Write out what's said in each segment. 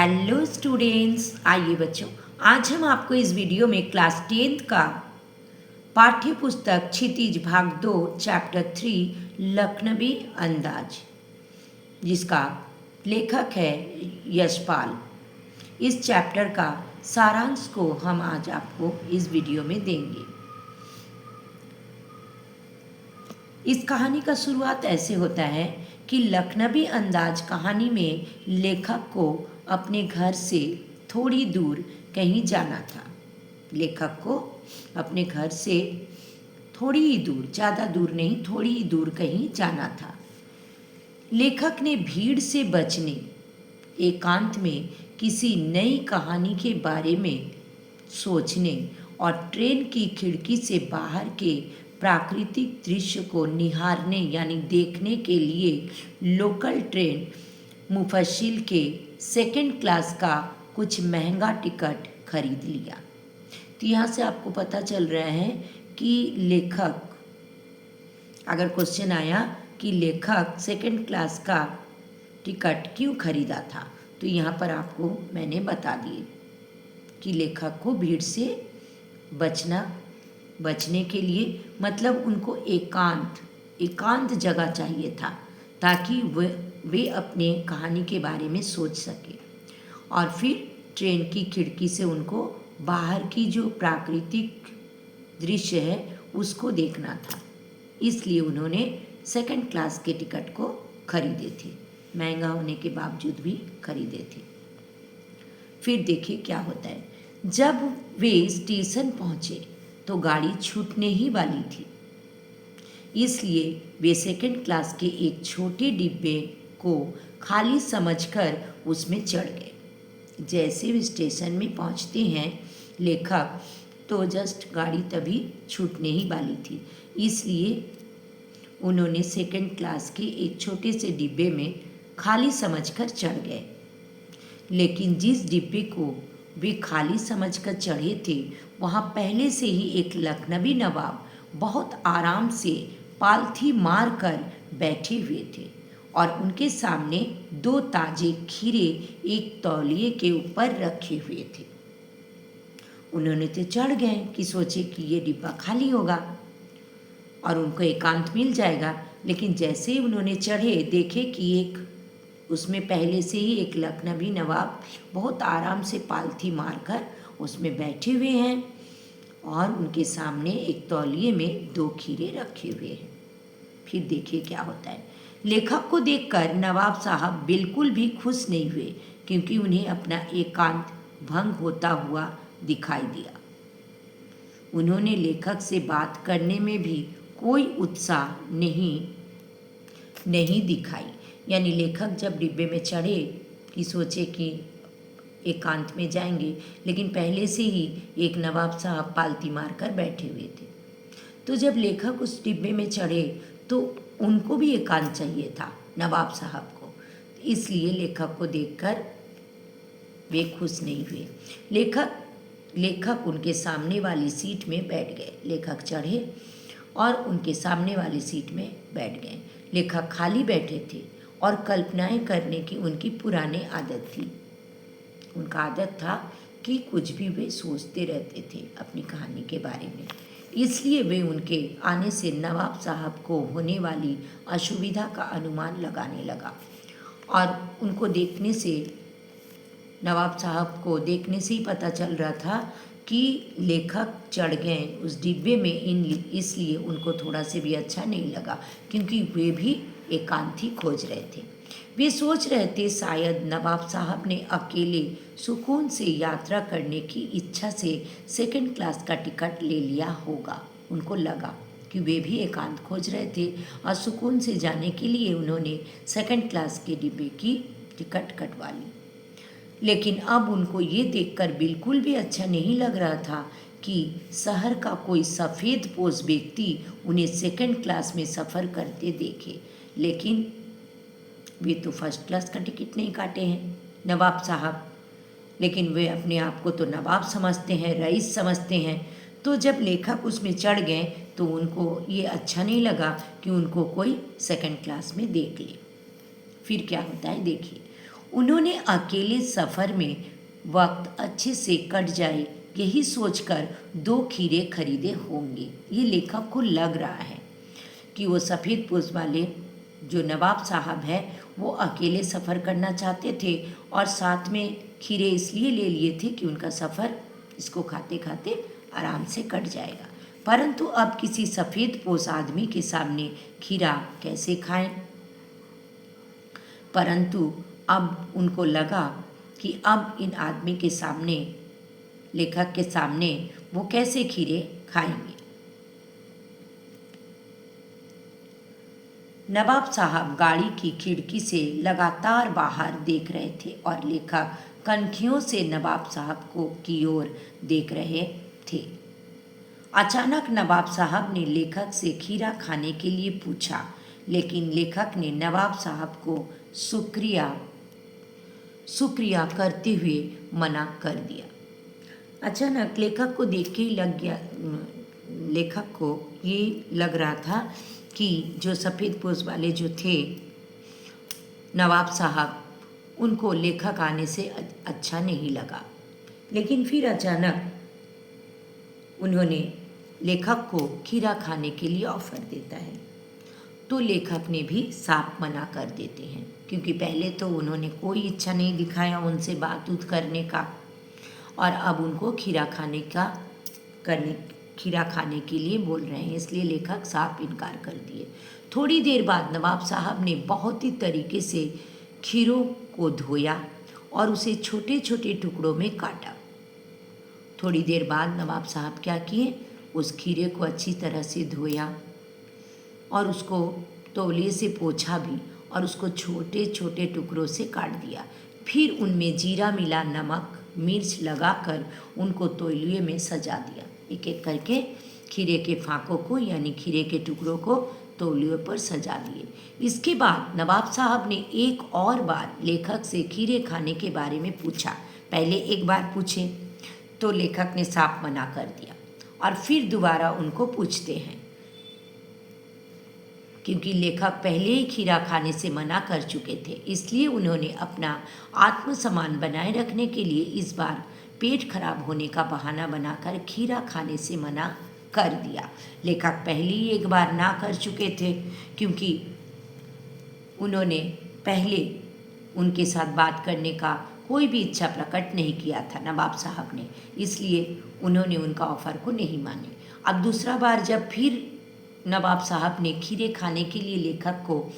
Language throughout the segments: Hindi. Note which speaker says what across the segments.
Speaker 1: हेलो स्टूडेंट्स, आइए बच्चों, आज हम आपको इस वीडियो में क्लास 10th का पाठ्य पुस्तक क्षितिज भाग 2 चैप्टर 3 लखनवी अंदाज, जिसका लेखक है यशपाल, इस चैप्टर का सारांश को हम आज आपको इस वीडियो में देंगे। इस कहानी का शुरुआत ऐसे होता है कि लखनवी अंदाज कहानी में लेखक को अपने घर से थोड़ी दूर कहीं जाना था। लेखक को अपने घर से थोड़ी ही दूर, ज़्यादा दूर नहीं, थोड़ी ही दूर कहीं जाना था। लेखक ने भीड़ से बचने, एकांत में किसी नई कहानी के बारे में सोचने और ट्रेन की खिड़की से बाहर के प्राकृतिक दृश्य को निहारने यानी देखने के लिए लोकल ट्रेन मुफस्सिल के सेकंड क्लास का कुछ महंगा टिकट खरीद लिया। तो यहाँ से आपको पता चल रहा है कि लेखक, अगर क्वेश्चन आया कि लेखक सेकंड क्लास का टिकट क्यों खरीदा था, तो यहाँ पर आपको मैंने बता दिए कि लेखक को भीड़ से बचने के लिए, मतलब उनको एकांत जगह चाहिए था ताकि वे अपने कहानी के बारे में सोच सके, और फिर ट्रेन की खिड़की से उनको बाहर की जो प्राकृतिक दृश्य है उसको देखना था। इसलिए उन्होंने सेकंड क्लास के टिकट को खरीदे थे, महंगा होने के बावजूद भी खरीदे थे। फिर देखिए क्या होता है। जब वे स्टेशन पहुँचे तो गाड़ी छूटने ही वाली थी, इसलिए वे सेकंड क्लास के एक छोटे डिब्बे को खाली समझकर उसमें चढ़ गए। जैसे वे स्टेशन में पहुंचते हैं लेखक, तो जस्ट गाड़ी तभी छूटने ही वाली थी, इसलिए उन्होंने सेकंड क्लास के एक छोटे से डिब्बे में खाली समझकर चढ़ गए। लेकिन जिस डिब्बे को वे खाली समझकर चढ़े थे, वहाँ पहले से ही एक लखनवी नवाब बहुत आराम से पालथी मार कर बैठे हुए थे और उनके सामने 2 ताजे खीरे एक तौलिए के ऊपर रखे हुए थे। उन्होंने तो चढ़ गए कि सोचे कि ये डिब्बा खाली होगा और उनको एकांत मिल जाएगा, लेकिन जैसे ही उन्होंने चढ़े देखे कि उसमें पहले से ही एक लखनवी नवाब बहुत आराम से पालथी मारकर उसमें बैठे हुए हैं और उनके सामने एक तौलिए में 2 खीरे रखे हुए हैं। फिर देखिए क्या होता है। लेखक को देखकर नवाब साहब बिल्कुल भी खुश नहीं हुए, क्योंकि उन्हें अपना एकांत भंग होता हुआ दिखाई दिया। उन्होंने लेखक से बात करने में भी कोई उत्साह नहीं दिखाई। यानी लेखक जब डिब्बे में चढ़े कि सोचे कि एकांत में जाएंगे, लेकिन पहले से ही एक नवाब साहब पालती मारकर बैठे हुए थे। तो जब लेखक उस डिब्बे में चढ़े तो उनको भी एकांत चाहिए था, नवाब साहब को, इसलिए लेखक को देखकर वे खुश नहीं हुए। लेखक उनके सामने वाली सीट में बैठ गए। लेखक चढ़े और उनके सामने वाली सीट में बैठ गए। लेखक खाली बैठे थे और कल्पनाएं करने की उनकी पुरानी आदत थी। उनका आदत था कि कुछ भी वे सोचते रहते थे अपनी कहानी के बारे में, इसलिए वे उनके आने से नवाब साहब को होने वाली असुविधा का अनुमान लगाने लगा। और उनको देखने से, नवाब साहब को देखने से ही पता चल रहा था कि लेखक चढ़ गए उस डिब्बे में, इसलिए उनको थोड़ा से भी अच्छा नहीं लगा, क्योंकि वे भी एकांत ही खोज रहे थे। वे सोच रहे थे शायद नवाब साहब ने अकेले सुकून से यात्रा करने की इच्छा से सेकंड क्लास का टिकट ले लिया होगा। उनको लगा कि वे भी एकांत खोज रहे थे और सुकून से जाने के लिए उन्होंने सेकंड क्लास के डिब्बे की टिकट कटवा ली। लेकिन अब उनको ये देखकर बिल्कुल भी अच्छा नहीं लग रहा था कि शहर का कोई सफ़ेद पोश व्यक्ति उन्हें सेकंड क्लास में सफ़र करते देखे। लेकिन वे तो फर्स्ट क्लास का टिकट नहीं काटे हैं नवाब साहब, लेकिन वे अपने आप को तो नवाब समझते हैं, रईस समझते हैं। तो जब लेखक उसमें चढ़ गए तो उनको ये अच्छा नहीं लगा कि उनको कोई सेकंड क्लास में देख ले। फिर क्या होता है देखिए। उन्होंने अकेले सफ़र में वक्त अच्छे से कट जाए यही सोचकर 2 खीरे खरीदे होंगे। ये लेखक को लग रहा है कि वो सफ़ेद पोश वाले जो नवाब साहब है वो अकेले सफ़र करना चाहते थे और साथ में खीरे इसलिए ले लिए थे कि उनका सफ़र इसको खाते खाते आराम से कट जाएगा। परंतु अब किसी सफ़ेद पोश आदमी के सामने खीरा कैसे खाएं? परंतु अब उनको लगा कि अब इन आदमी के सामने, लेखक के सामने वो कैसे खीरे खाएंगे। नवाब साहब गाड़ी की खिड़की से लगातार बाहर देख रहे थे और लेखक कनखियों से नवाब साहब की ओर देख रहे थे। अचानक नवाब साहब ने लेखक से खीरा खाने के लिए पूछा, लेकिन लेखक ने नवाब साहब को शुक्रिया करते हुए मना कर दिया। अचानक लेखक को देख के लग गया, लेखक को ये लग रहा था कि जो सफ़ेद पोश वाले जो थे नवाब साहब, उनको लेखक आने से अच्छा नहीं लगा। लेकिन फिर अचानक उन्होंने लेखक को खीरा खाने के लिए ऑफ़र देता है, तो लेखक ने भी साफ मना कर देते हैं, क्योंकि पहले तो उन्होंने कोई इच्छा नहीं दिखाया उनसे बात करने का, और अब उनको खीरा खाने के लिए बोल रहे हैं, इसलिए लेखक साफ इनकार कर दिए। थोड़ी देर बाद नवाब साहब ने बहुत ही तरीके से खीरों को धोया और उसे छोटे छोटे टुकड़ों में काटा। थोड़ी देर बाद नवाब साहब क्या किए, उस खीरे को अच्छी तरह से धोया और उसको तौलिए से पोंछा भी और उसको छोटे छोटे टुकड़ों से काट दिया। फिर उनमें जीरा मिला नमक मिर्च लगाकर उनको तौलिए में सजा दिया। एक एक करके खीरे के फाँकों को यानी खीरे के टुकड़ों को तौलियों पर सजा दिए। इसके बाद नवाब साहब ने एक और बार लेखक से खीरे खाने के बारे में पूछा। पहले एक बार पूछे तो लेखक ने साफ मना कर दिया और फिर दोबारा उनको पूछते हैं, क्योंकि लेखक पहले ही खीरा खाने से मना कर चुके थे, इसलिए उन्होंने अपना आत्मसम्मान बनाए रखने के लिए इस बार पेट खराब होने का बहाना बनाकर खीरा खाने से मना कर दिया। लेखक पहले ही एक बार ना कर चुके थे, क्योंकि उन्होंने पहले उनके साथ बात करने का कोई भी इच्छा प्रकट नहीं किया था नवाब साहब ने, इसलिए उन्होंने उनका ऑफ़र को नहीं माने। अब दूसरा बार जब फिर नवाब साहब ने खीरे खाने के लिए लेखक को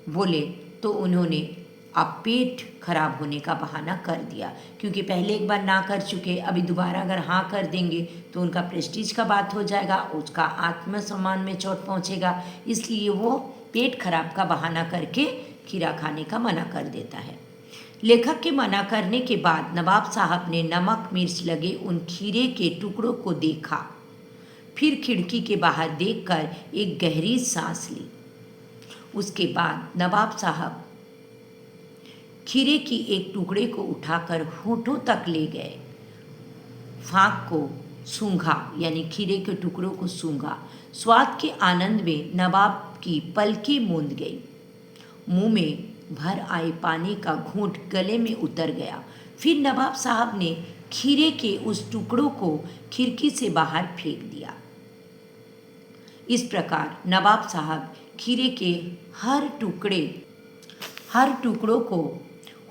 Speaker 1: बोले तो उन्होंने अब पेट खराब होने का बहाना कर दिया, क्योंकि पहले एक बार ना कर चुके, अभी दोबारा अगर हाँ कर देंगे तो उनका प्रेस्टीज का बात हो जाएगा, उसका आत्मसम्मान में चोट पहुँचेगा, इसलिए वो पेट खराब का बहाना करके खीरा खाने का मना कर देता है। लेखक के मना करने के बाद नवाब साहब ने नमक मिर्च लगे उन खीरे के टुकड़ों को देखा, फिर खिड़की के बाहर देखकर एक गहरी सांस ली। उसके बाद नवाब साहब खीरे की एक टुकड़े को उठाकर होठों तक ले गए, फाँक को सूंघा यानी खीरे के टुकड़ों को सूंघा। स्वाद के आनंद में नवाब की पलकें मूंद गई, मुंह में भर आए पानी का घूंट गले में उतर गया। फिर नवाब साहब ने खीरे के उस टुकड़ों को खिड़की से बाहर फेंक दिया। इस प्रकार नवाब साहब खीरे के हर टुकड़ों को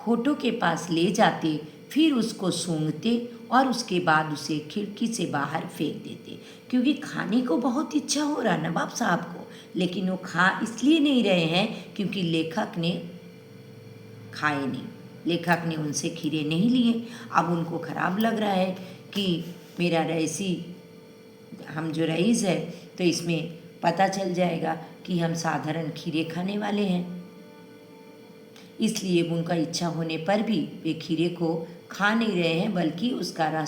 Speaker 1: होठों के पास ले जाते, फिर उसको सूंघते और उसके बाद उसे खिड़की से बाहर फेंक देते, क्योंकि खाने को बहुत इच्छा हो रहा नवाब साहब को, लेकिन वो खा इसलिए नहीं रहे हैं क्योंकि लेखक ने खाए नहीं, लेखक ने उनसे खीरे नहीं लिए। अब उनको ख़राब लग रहा है कि मेरा हम जो रईस है तो इसमें पता चल जाएगा कि हम साधारण खीरे खाने वाले हैं, इसलिए उनका इच्छा होने पर भी वे खीरे को खा नहीं रहे हैं, बल्कि उसका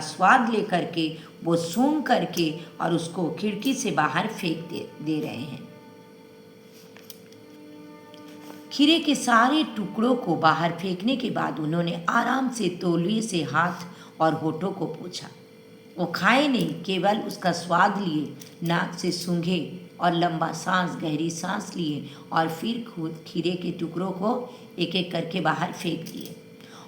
Speaker 1: स्वाद लेकर के वो सूंघ करके और उसको खिड़की से बाहर फेंक दे रहे हैं। खीरे के सारे टुकड़ों को बाहर फेंकने के बाद उन्होंने आराम से तौलिए से हाथ और होठों को पोंछा। वो खाए नहीं, केवल उसका स्वाद लिए, नाक से सूंघे और लंबा सांस गहरी सांस लिए और फिर खीरे के टुकड़ों को एक एक करके बाहर फेंक दिए।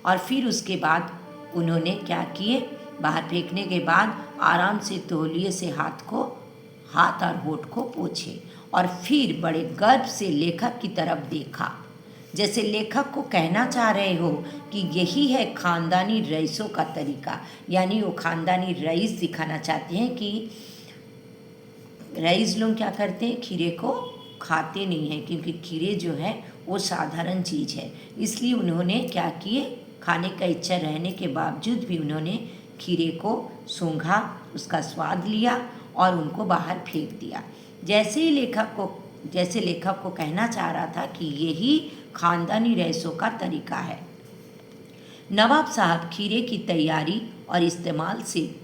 Speaker 1: और फिर उसके बाद उन्होंने क्या किए, बाहर फेंकने के बाद आराम से तौलिए से हाथ और होठ को पोंछे और फिर बड़े गर्व से लेखक की तरफ देखा, जैसे लेखक को कहना चाह रहे हो कि यही है खानदानी रईसों का तरीका। यानी वो खानदानी रईस दिखाना चाहते हैं कि रईस लोग क्या करते हैं, खीरे को खाते नहीं हैं, क्योंकि खीरे जो है वो साधारण चीज़ है। इसलिए उन्होंने क्या किए, खाने का इच्छा रहने के बावजूद भी उन्होंने खीरे को सूंघा, उसका स्वाद लिया और उनको बाहर फेंक दिया। जैसे लेखक को कहना चाह रहा था कि यही खानदानी रईसों का तरीका है। नवाब साहब खीरे की तैयारी और इस्तेमाल से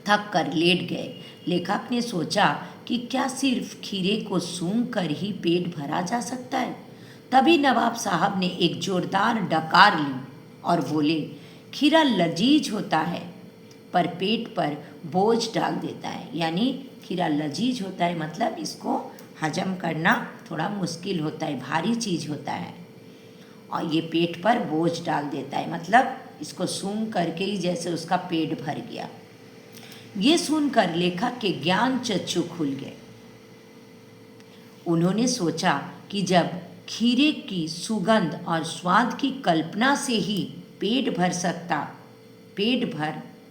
Speaker 1: थक कर लेट गए। लेखक ने सोचा कि क्या सिर्फ खीरे को सूंघ कर ही पेट भरा जा सकता है। तभी नवाब साहब ने एक जोरदार डकार ली और बोले, खीरा लजीज होता है पर पेट पर बोझ डाल देता है। यानी खीरा लजीज होता है मतलब इसको हजम करना थोड़ा मुश्किल होता है, भारी चीज़ होता है, और ये पेट पर बोझ डाल देता है, मतलब इसको सूंघ करके ही जैसे उसका पेट भर गया। ये सुनकर लेखक के ज्ञान चक्षु खुल गए। उन्होंने सोचा कि जब खीरे की सुगंध और स्वाद की कल्पना से ही पेट भर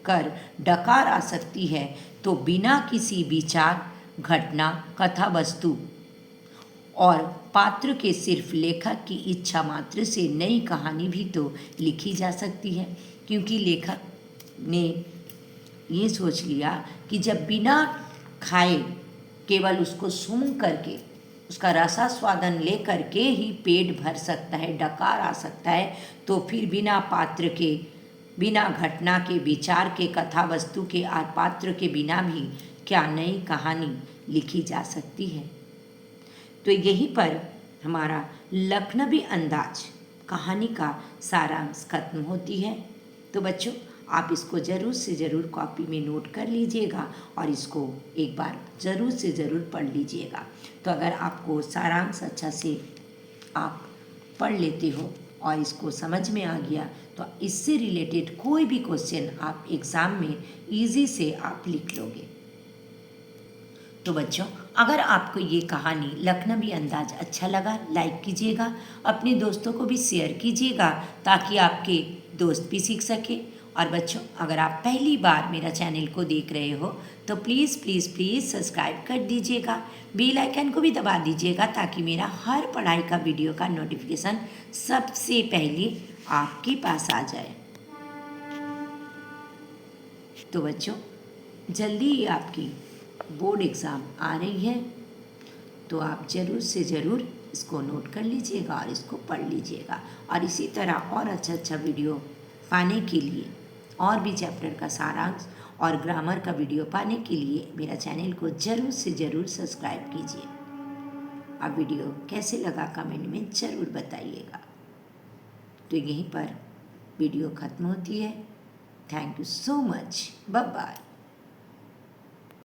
Speaker 1: कर डकार आ सकती है, तो बिना किसी विचार, घटना, कथा वस्तु और पात्र के सिर्फ लेखक की इच्छा मात्र से नई कहानी भी तो लिखी जा सकती है। क्योंकि लेखक ने ये सोच लिया कि जब बिना खाए केवल उसको सूंघ करके उसका रसास्वादन ले करके ही पेट भर सकता है, डकार आ सकता है, तो फिर बिना पात्र के, बिना घटना के, विचार के, कथा वस्तु के और पात्र के बिना भी क्या नई कहानी लिखी जा सकती है। तो यहीं पर हमारा लखनवी अंदाज कहानी का सारांश खत्म होती है। तो बच्चों, आप इसको ज़रूर से ज़रूर कॉपी में नोट कर लीजिएगा और इसको एक बार ज़रूर से ज़रूर पढ़ लीजिएगा। तो अगर आपको सारांश अच्छा से आप पढ़ लेते हो और इसको समझ में आ गया, तो इससे रिलेटेड कोई भी क्वेश्चन आप एग्ज़ाम में इजी से आप लिख लोगे। तो बच्चों, अगर आपको ये कहानी लखनवी अंदाज अच्छा लगा, लाइक कीजिएगा, अपने दोस्तों को भी शेयर कीजिएगा ताकि आपके दोस्त भी सीख सके। और बच्चों, अगर आप पहली बार मेरा चैनल को देख रहे हो तो प्लीज़ प्लीज़ प्लीज़ सब्सक्राइब कर दीजिएगा, बेल आइकन को भी दबा दीजिएगा ताकि मेरा हर पढ़ाई का वीडियो का नोटिफिकेशन सबसे पहले आपके पास आ जाए। तो बच्चों, जल्दी ही आपकी बोर्ड एग्ज़ाम आ रही है, तो आप ज़रूर से ज़रूर इसको नोट कर लीजिएगा और इसको पढ़ लीजिएगा। और इसी तरह और अच्छा वीडियो पाने के लिए, और भी चैप्टर का सारांश और ग्रामर का वीडियो पाने के लिए मेरा चैनल को ज़रूर से ज़रूर सब्सक्राइब कीजिए। अब वीडियो कैसे लगा कमेंट में ज़रूर बताइएगा। तो यहीं पर वीडियो ख़त्म होती है। Thank you so much. Bye bye.